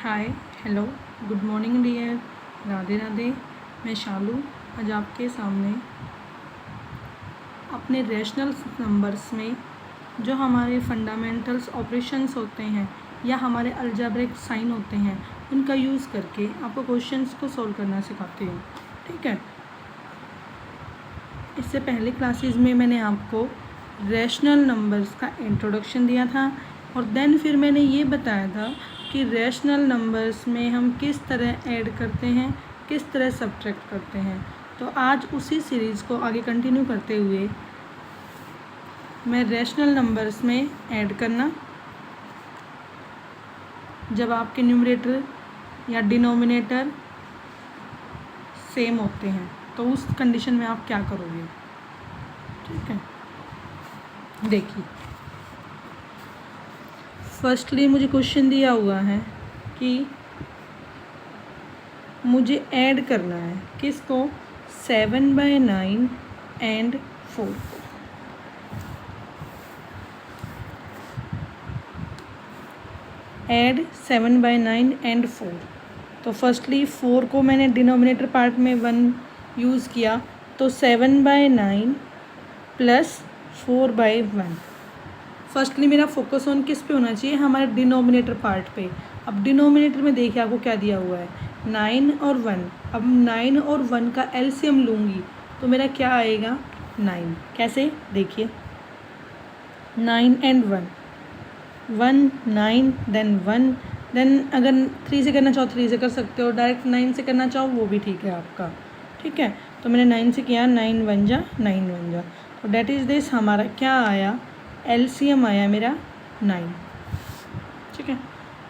हाय, hello, good morning dear, Radhe Radhe. मैं शालू आज आपके सामने अपने रैशनल नंबर्स में जो हमारे फंडामेंटल्स ऑपरेशंस होते हैं या हमारे अलजेब्रिक साइन होते हैं उनका यूज़ करके आपको क्वेश्चंस को सॉल्व करना सिखाती हूँ। ठीक है, इससे पहले क्लासेस में मैंने आपको रैशनल नंबर्स का इंट्रोडक्शन दिया था और देन फिर मैंने ये बताया था कि रैशनल नंबर्स में हम किस तरह ऐड करते हैं, किस तरह सब्ट्रैक्ट करते हैं। तो आज उसी सीरीज़ को आगे कंटिन्यू करते हुए मैं रैशनल नंबर्स में ऐड करना, जब आपके न्यूमरेटर या डिनोमिनेटर सेम होते हैं तो उस कंडीशन में आप क्या करोगे। ठीक है, देखिए फर्स्टली मुझे क्वेश्चन दिया हुआ है कि मुझे ऐड करना है किसको, 7/9 एंड 4 को। Add 7/9 and 4। तो फर्स्टली 4 को मैंने डिनोमिनेटर पार्ट में 1 यूज़ किया तो 7/9 प्लस 4/1। फर्स्टली मेरा फोकस ऑन किस पे होना चाहिए, हमारे डिनोमिनेटर पार्ट पे। अब डिनोमिनेटर में देखिए आपको क्या दिया हुआ है, 9 और 1। अब 9 और 1 का एलसीएम लूँगी तो मेरा क्या आएगा, 9। कैसे, देखिए 9 एंड 1, 1 9 देन 1, देन अगर 3 से करना चाहो 3 से कर सकते हो, डायरेक्ट 9 से करना चाहो वो भी ठीक है आपका। ठीक है, तो मैंने 9 से किया, 9 1 जा 9 1 जा, तो डेट इज़ दिस हमारा क्या आया, एलसीएम आया मेरा 9। ठीक है,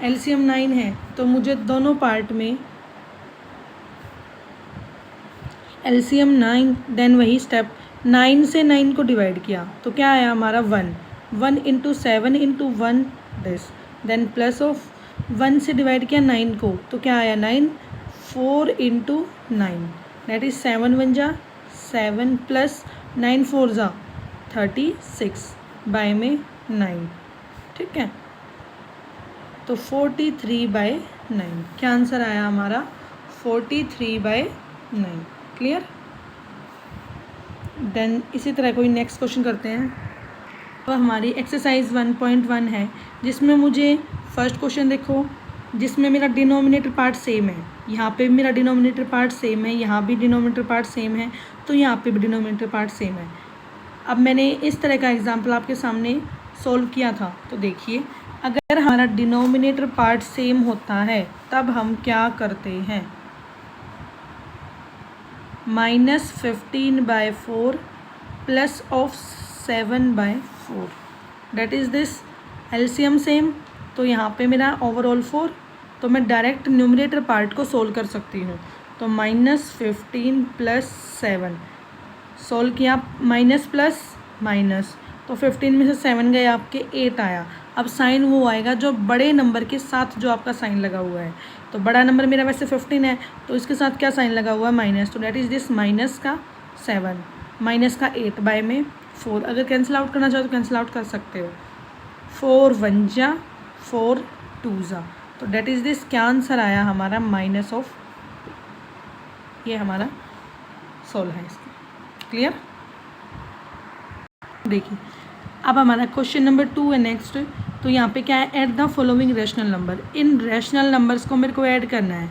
एलसीएम 9 है तो मुझे दोनों पार्ट में एलसीएम 9, देन वही स्टेप 9 से 9 को डिवाइड किया तो क्या आया हमारा 1, 1 into 7 into 1 this, then plus of 1 से डिवाइड किया 9 को तो क्या आया 9, 4 इंटू 9 दैट इज़ 7 1 जा 7 प्लस 9 4 जा 36 बाय में 9। ठीक है, तो 43/9 क्या आंसर आया हमारा, 43/9। क्लियर। देन इसी तरह कोई नेक्स्ट क्वेश्चन करते हैं। तो हमारी एक्सरसाइज 1.1 है जिसमें मुझे फर्स्ट क्वेश्चन देखो, जिसमें मेरा डिनोमिनेटर पार्ट सेम है। यहाँ पे मेरा डिनोमिनेटर पार्ट सेम है, यहाँ भी डिनोमिनेटर पार्ट सेम है, तो यहाँ पे भी डिनोमिनेटर पार्ट सेम है। अब मैंने इस तरह का एग्जाम्पल आपके सामने सॉल्व किया था, तो देखिए अगर हमारा डिनोमिनेटर पार्ट सेम होता है तब हम क्या करते हैं, -15/4 plus of 7/4 that is this, LCM same तो यहाँ पे मेरा ओवरऑल 4, तो मैं डायरेक्ट न्यूमरेटर पार्ट को सोल्व कर सकती हूँ। तो -15 + 7 सोल्व किया, माइनस प्लस माइनस, तो 15 में से 7 गए आपके 8 आया। अब साइन वो आएगा जो बड़े नंबर के साथ जो आपका साइन लगा हुआ है, तो बड़ा नंबर मेरा वैसे 15 है तो इसके साथ क्या साइन लगा हुआ है, माइनस, तो डेट इज़ दिस माइनस का 7 माइनस का 8 बाय में 4। अगर कैंसिल आउट करना चाहो तो कैंसिल आउट कर सकते हो, 4 1 जा 4 2 जा, तो डेट इज़ दिस क्या आंसर आया हमारा, माइनस ऑफ, ये हमारा सोल्व है इसका। क्लियर। देखिए अब हमारा क्वेश्चन नंबर 2 है नेक्स्ट। तो यहाँ पे क्या है, add the following rational number. In rational numbers को मेरे को ऐड करना है।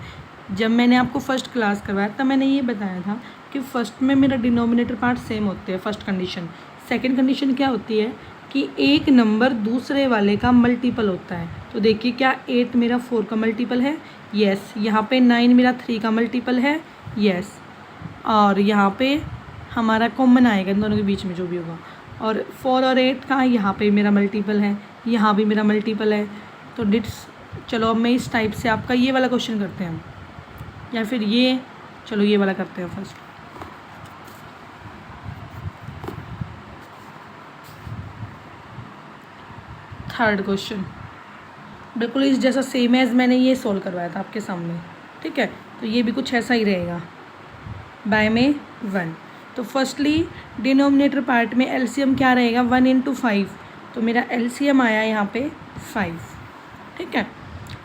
जब मैंने आपको फर्स्ट क्लास करवाया तब मैंने ये बताया था कि फर्स्ट में मेरा डिनोमिनेटर पार्ट सेम होते हैं, फर्स्ट कंडीशन। सेकंड कंडीशन क्या होती है कि एक नंबर दूसरे वाले का मल्टीपल होता है। तो देखिए क्या 8 मेरा 4 का मल्टीपल है, येस। यहाँ पे 9 मेरा 3 का मल्टीपल है, येस। और यहाँ पे हमारा कॉमन आएगा इन दोनों के बीच में जो भी होगा, और 4 और 8 का यहाँ पे मेरा मल्टीपल है, यहाँ भी मेरा मल्टीपल है। तो डिट्स, चलो अब मैं इस टाइप से आपका ये वाला क्वेश्चन करते हैं, या फिर ये, चलो ये वाला करते हैं फर्स्ट। थर्ड क्वेश्चन बिल्कुल इस जैसा सेम एज मैंने ये सोल्व करवाया था आपके सामने। ठीक है, तो ये भी कुछ ऐसा ही रहेगा, बाय में 1। तो फर्स्टली डिनोमिनेटर पार्ट में एलसीएम क्या रहेगा, 1 × 5, तो मेरा एलसीएम आया यहाँ पे 5। ठीक है,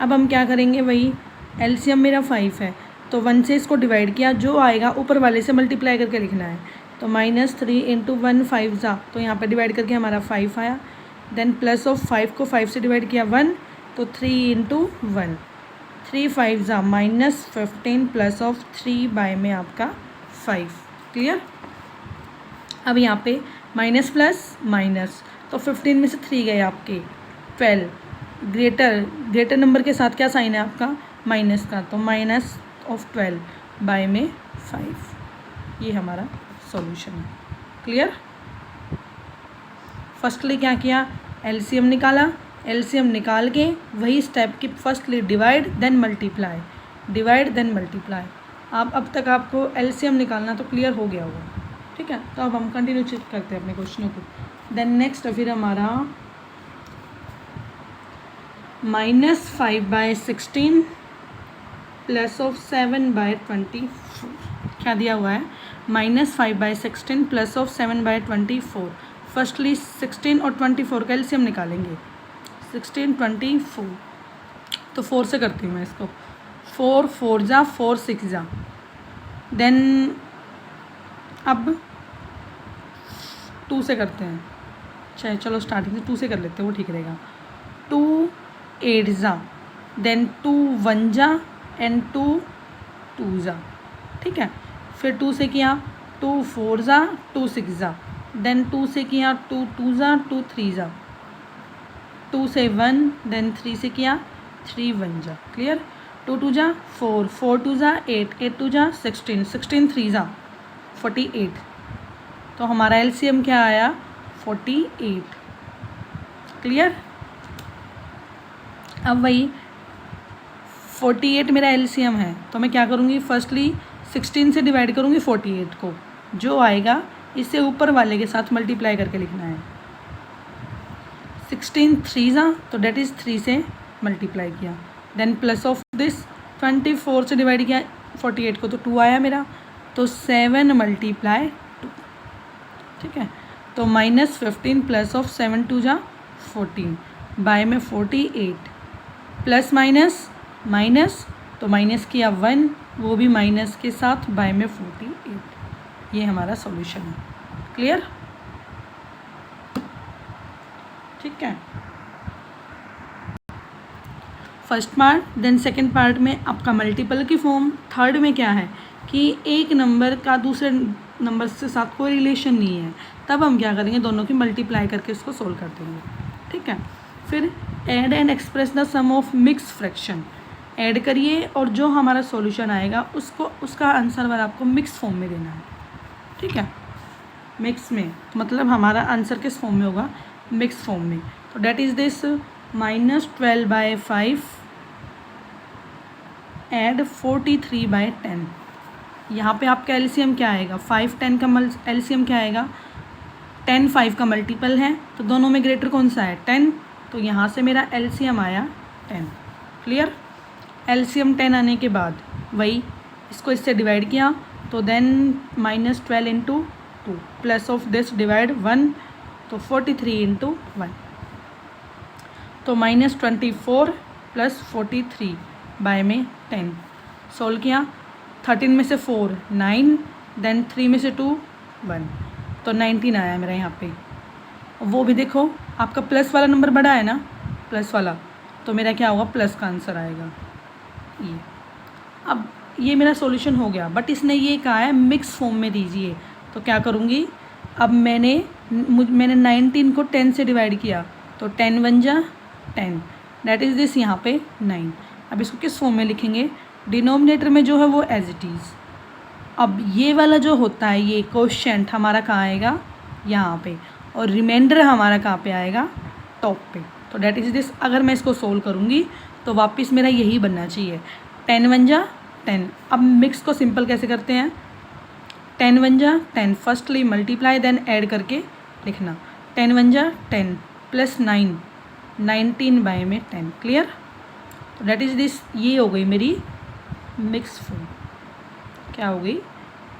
अब हम क्या करेंगे, वही एलसीएम मेरा 5 है, तो 1 से इसको डिवाइड किया, जो आएगा ऊपर वाले से मल्टीप्लाई करके लिखना है। तो -3 × 1 5 जा, तो यहाँ पे डिवाइड करके हमारा 5 आया। देन प्लस ऑफ 5 को 5 से डिवाइड किया 1, तो 3 × 1, 3 5 जा -15 प्लस ऑफ 3 बाय में आपका 5। क्लियर। अब यहाँ पे माइनस प्लस माइनस, तो 15 में से 3 गए आपके 12, ग्रेटर नंबर के साथ क्या साइन है आपका, माइनस का, तो -12 बाय में 5। ये हमारा सॉल्यूशन है। क्लियर। फर्स्टली क्या किया, एलसीएम निकाला, एलसीएम निकाल के वही स्टेप की firstly divide then multiply, divide then multiply. अब तक आपको एलसीएम निकालना तो क्लियर हो गया होगा, ठीक है। तो अब हम कंटिन्यू चेक करते हैं अपने क्वेश्चनों को। देन नेक्स्ट फिर हमारा -5/16 प्लस ऑफ 7/24 क्या दिया हुआ है, -5/16 प्लस ऑफ 7/24। फर्स्टली 16 और 24 का एलसीएम निकालेंगे। 16 24, तो 4 से करती हूँ मैं इसको, 4 4 जा 4 6 जा। देन अब 2 से करते हैं, चलो स्टार्टिंग से 2 से कर लेते हैं, वो ठीक रहेगा। 2 8 जा, देन 2 1 जा एंड 2 2 जा, ठीक है। फिर 2 से किया 2 4 जा 2 6 जा, देन 2 से किया 2 2 जा 2 3 जा, 2 से 1, देन 3 से किया 3 1 जा। क्लियर। 2 2 जा 4, 4 2 जा 8, 8 2 जा 16, 16 3 जा 48। तो हमारा एलसीएम क्या आया, 48। क्लियर। अब वही 48 मेरा एलसीएम है, तो मैं क्या करूँगी, फर्स्टली 16 से डिवाइड करूँगी 48 को, जो आएगा इससे ऊपर वाले के साथ मल्टीप्लाई करके लिखना है। 16 3 जा, तो डेट इज़ 3 से मल्टीप्लाई किया, देन प्लस ऑफ दिस 24 से डिवाइड किया 48 को, तो 2 आया मेरा, तो 7 × 2, ठीक है। तो -15 प्लस ऑफ 7 2 जा 14 बाय में 48, प्लस माइनस माइनस, तो माइनस किया 1, वो भी माइनस के साथ बाय में 48। ये हमारा सॉल्यूशन है। क्लियर। ठीक है, first part. Then second part में आपका मल्टीपल की फॉर्म। थर्ड में क्या है कि एक नंबर का दूसरे नंबर के साथ कोई रिलेशन नहीं है, तब हम क्या करेंगे, दोनों की मल्टीप्लाई करके इसको सोल्व कर देंगे, ठीक है। फिर add and express the sum of mix fraction, add करिए और जो हमारा सॉल्यूशन आएगा उसको, उसका आंसर वाला आपको मिक्स फॉर्म में देना है, ठीक है। मिक्स में मतलब हमारा आंसर किस फॉर्म में होगा, मिक्स फॉर्म में। तो डेट इज़ दिस -12/5 एड 43/10। यहाँ पे आपका एलसीएम क्या आएगा, 5 10 का एलसीएम क्या आएगा, 10 5 का मल्टीपल है, तो दोनों में ग्रेटर कौन सा है, 10, तो यहाँ से मेरा एलसीएम आया 10। क्लियर। एलसीएम 10 आने के बाद वही इसको इससे डिवाइड किया, तो then -12 × 2 plus of this divide 1, तो 43 × 1, तो -24 प्लस 43 बाय में 10। सोल्व किया, 13 में से 4 9, देन 3 में से 2 1, तो 19 आया मेरा यहाँ पे। वो भी देखो आपका प्लस वाला नंबर बड़ा है ना, प्लस वाला, तो मेरा क्या होगा, प्लस का आंसर आएगा ये। अब ये मेरा सॉल्यूशन हो गया, बट इसने ये कहा है मिक्स फॉर्म में दीजिए, तो क्या करूँगी, अब मैंने 19 को 10 से डिवाइड किया, तो 10 1 जा 10, दैट इज़ दिस यहाँ पे 9। अब इसको किस फॉर्म में लिखेंगे, डिनोमिनेटर में जो है वो एज इट इज़। अब ये वाला जो होता है, ये कोशेंट हमारा कहाँ आएगा, यहाँ पे, और रिमाइंडर हमारा कहाँ पे आएगा, टॉप पे। तो डेट इज़ दिस। अगर मैं इसको सोल्व करूँगी तो वापस मेरा यही बनना चाहिए, 10 1 जा 10। अब मिक्स को सिंपल कैसे करते हैं, 10 1 जा 10, फर्स्टली मल्टीप्लाई देन ऐड करके लिखना, 10 1 जा 10 प्लस 9 19 बाय में 10। क्लियर। तो डेट इज़ दिस, ये हो गई मेरी मिक्स फॉर्म। क्या हो गई,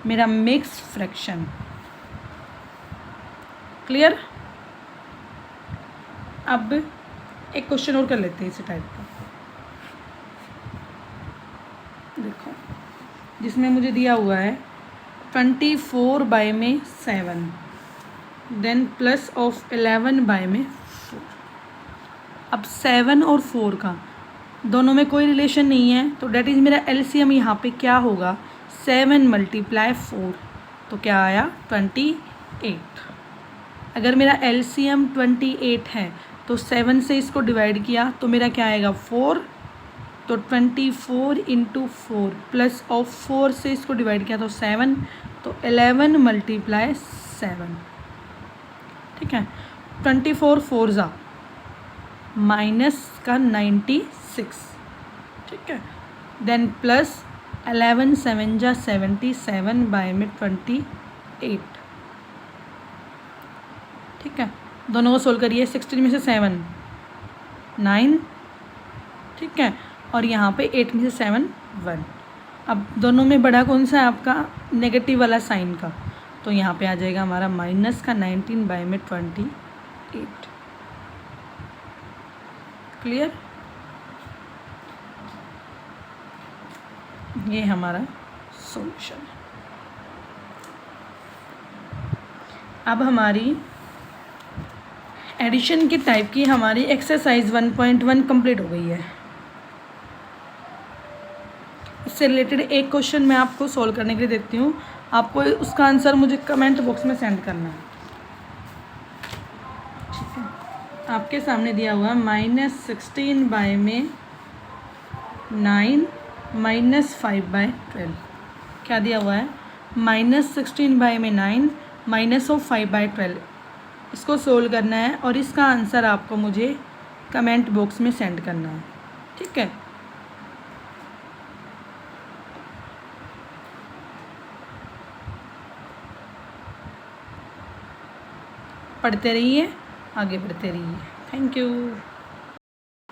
मेरा मिक्स फ्रैक्शन। क्लियर। अब एक क्वेश्चन और कर लेते हैं इसी टाइप का। जिसमें मुझे दिया हुआ है 24 बाय में 7, देन प्लस ऑफ 11 बाय में 4। अब 7 और 4 का दोनों में कोई रिलेशन नहीं है, तो डेट इज़ मेरा एलसीएम यहाँ पे क्या होगा, 7 × 4, तो क्या आया 28। अगर मेरा एलसीएम 28 है तो 7 से इसको डिवाइड किया तो मेरा क्या आएगा 4, तो 24 × 4 प्लस ऑफ 4 से इसको डिवाइड किया तो 7, तो 11 × 7, ठीक है। 24 4 ज़ा माइनस का 96, ठीक है, देन प्लस 11 7 जा 77 बाय में 28, ठीक है। दोनों को सोल्व करिए, 16 में से 7 9, ठीक है, और यहाँ पे 8 में से 7 1। अब दोनों में बड़ा कौन सा है आपका, नेगेटिव वाला साइन का, तो यहाँ पे आ जाएगा हमारा माइनस का 19 बाय में 28। क्लियर, ये हमारा सॉल्यूशन है। अब हमारी एडिशन के टाइप की हमारी एक्सरसाइज 1.1 कंप्लीट हो गई है। इससे रिलेटेड एक क्वेश्चन मैं आपको सॉल्व करने के लिए देती हूँ, आपको उसका आंसर मुझे कमेंट बॉक्स में सेंड करना है, ठीक है। आपके सामने दिया हुआ है -16 बाय में 9 -5 बाय 12। क्या दिया हुआ है, -16 बाय में 9 -5 बाय 12। इसको सोल्व करना है और इसका आंसर आपको मुझे कमेंट बॉक्स में सेंड करना है, ठीक है। पढ़ते रहिए, आगे बढ़ते रहिए। Thank you.